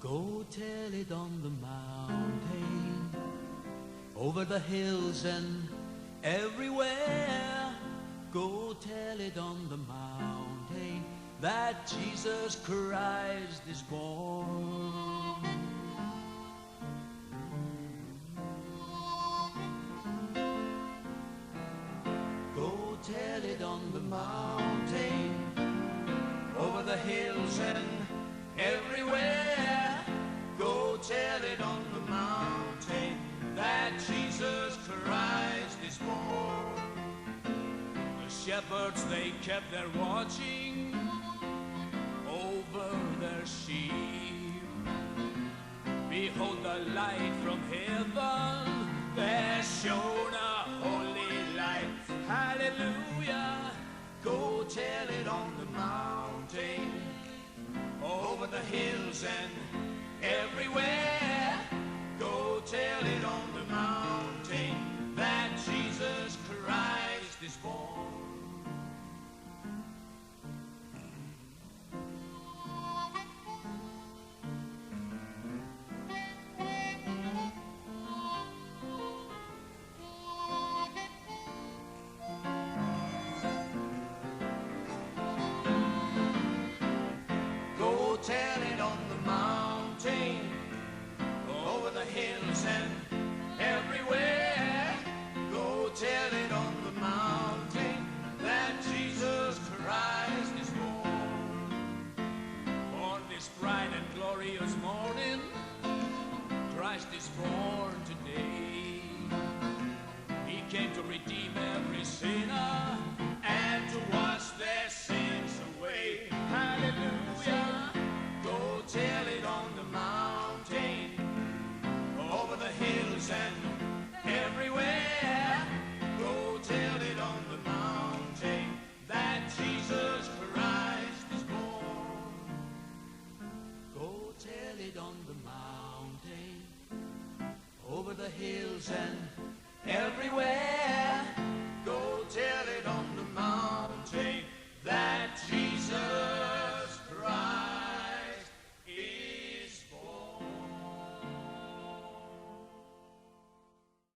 Go tell it on the mountain, over the hills and everywhere. Go tell it on the mountain that Jesus Christ is born. Go tell it on the mountain, over the hills and everywhere. Go tell it on the mountain that Jesus Christ is born. The shepherds, they kept their watching over their sheep. Behold, the light from heaven, there shone a holy light. Hallelujah. Go tell it on the mountain, over the hills and everywhere. Go tell it on the mountain that Jesus Christ is born. Go tell it on the mountain, over the hills and everywhere. Go tell it on the mountain that Jesus Christ is born. On this bright and glorious morning, Christ is born today. He came to redeem every sinner and to wash their sins away. Hallelujah. Go tell it on the mountain, over the hills and everywhere. Go tell it on the mountain that Jesus Christ is born. Go tell it on the mountain, over the hills and everywhere.